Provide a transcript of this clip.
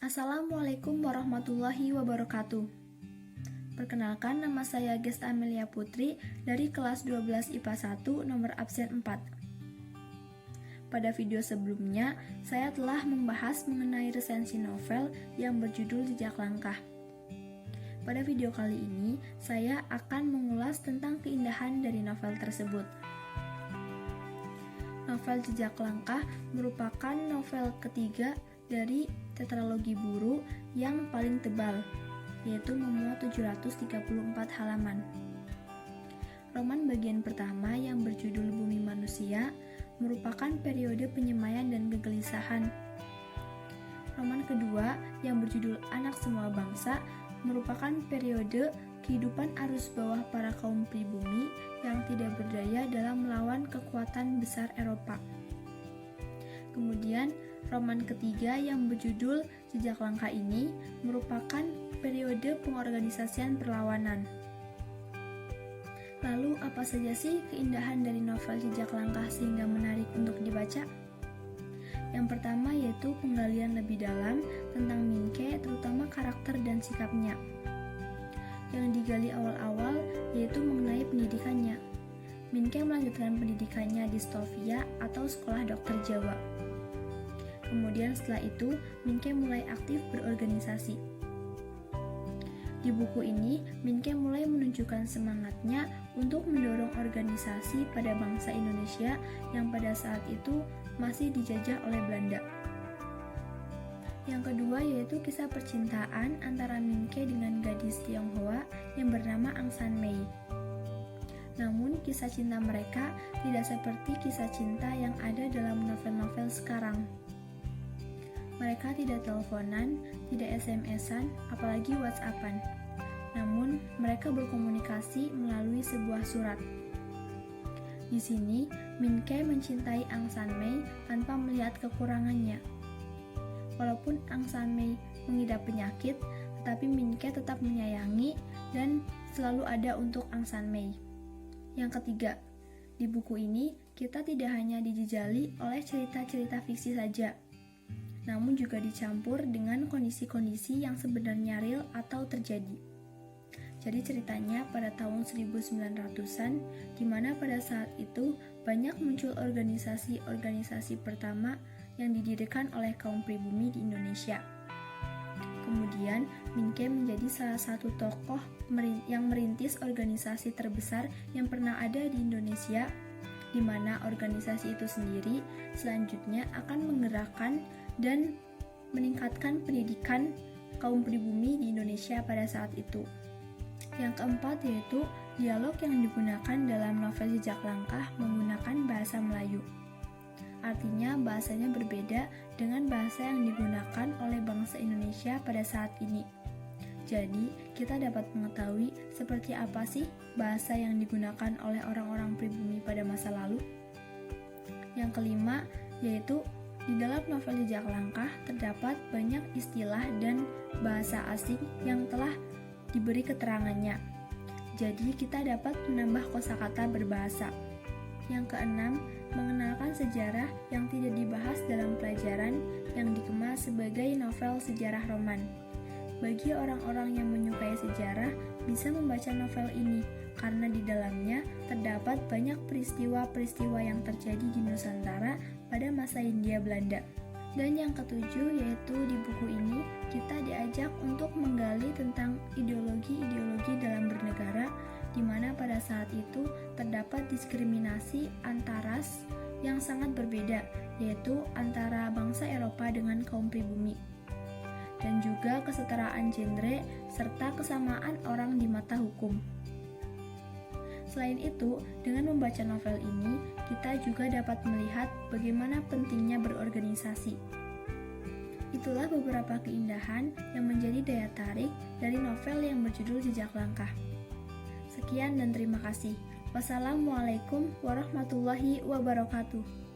Assalamualaikum warahmatullahi wabarakatuh. Perkenalkan, nama saya Gesta Amelia Putri dari kelas 12 IPA 1 nomor absen 4. Pada video sebelumnya, saya telah membahas mengenai resensi novel yang berjudul Jejak Langkah. Pada video kali ini, saya akan mengulas tentang keindahan dari novel tersebut. Novel Jejak Langkah merupakan novel ketiga dari tetralogi Buru yang paling tebal, yaitu memuat 734 halaman. Roman bagian pertama yang berjudul Bumi Manusia merupakan periode penyemaian dan kegelisahan. Roman kedua yang berjudul Anak Semua Bangsa merupakan periode kehidupan arus bawah para kaum pribumi yang tidak berdaya dalam melawan kekuatan besar Eropa. Kemudian, roman ketiga yang berjudul Jejak Langkah ini merupakan periode pengorganisasian perlawanan. Lalu, apa saja sih keindahan dari novel Jejak Langkah sehingga menarik untuk dibaca? Yang pertama yaitu penggalian lebih dalam tentang Minke, terutama karakter dan sikapnya. Yang digali awal-awal yaitu mengenai pendidikannya. Minke melanjutkan pendidikannya di Stovia atau Sekolah Dokter Jawa. Kemudian setelah itu, Minke mulai aktif berorganisasi. Di buku ini, Minke mulai menunjukkan semangatnya untuk mendorong organisasi pada bangsa Indonesia yang pada saat itu masih dijajah oleh Belanda. Yang kedua yaitu kisah percintaan antara Minke dengan gadis Tionghoa yang bernama Aung San Mei. Namun, kisah cinta mereka tidak seperti kisah cinta yang ada dalam novel-novel sekarang. Mereka tidak teleponan, tidak SMS-an, apalagi WhatsApp-an. Namun, mereka berkomunikasi melalui sebuah surat. Di sini, Minke mencintai Aung San Mei tanpa melihat kekurangannya. Walaupun Aung San Mei mengidap penyakit, tetapi Minke tetap menyayangi dan selalu ada untuk Aung San Mei. Yang ketiga, di buku ini kita tidak hanya dijejali oleh cerita-cerita fiksi saja, namun juga dicampur dengan kondisi-kondisi yang sebenarnya real atau terjadi. Jadi ceritanya pada tahun 1900-an, di mana pada saat itu banyak muncul organisasi-organisasi pertama yang didirikan oleh kaum pribumi di Indonesia. Kemudian, Minke menjadi salah satu tokoh yang merintis organisasi terbesar yang pernah ada di Indonesia, di mana organisasi itu sendiri selanjutnya akan menggerakkan dan meningkatkan pendidikan kaum pribumi di Indonesia pada saat itu. Yang keempat yaitu dialog yang digunakan dalam novel Jejak Langkah menggunakan bahasa Melayu. Artinya bahasanya berbeda dengan bahasa yang digunakan oleh bangsa Indonesia pada saat ini. Jadi, kita dapat mengetahui seperti apa sih bahasa yang digunakan oleh orang-orang pribumi pada masa lalu. Yang kelima yaitu di dalam novel Jejak Langkah terdapat banyak istilah dan bahasa asing yang telah diberi keterangannya. Jadi kita dapat menambah kosakata berbahasa. Yang keenam, mengenalkan sejarah yang tidak dibahas dalam pelajaran yang dikemas sebagai novel sejarah roman. Bagi orang-orang yang menyukai sejarah bisa membaca novel ini karena di dalamnya terdapat banyak peristiwa-peristiwa yang terjadi di Nusantara pada masa Hindia Belanda. Dan yang ketujuh yaitu di buku ini kita diajak untuk menggali tentang ideologi-ideologi dalam bernegara di mana pada saat itu terdapat diskriminasi antar ras yang sangat berbeda, yaitu antara bangsa Eropa dengan kaum pribumi. Dan juga kesetaraan genre serta kesamaan orang di mata hukum. Selain itu, dengan membaca novel ini, kita juga dapat melihat bagaimana pentingnya berorganisasi. Itulah beberapa keindahan yang menjadi daya tarik dari novel yang berjudul Jejak Langkah. Sekian dan terima kasih. Wassalamualaikum warahmatullahi wabarakatuh.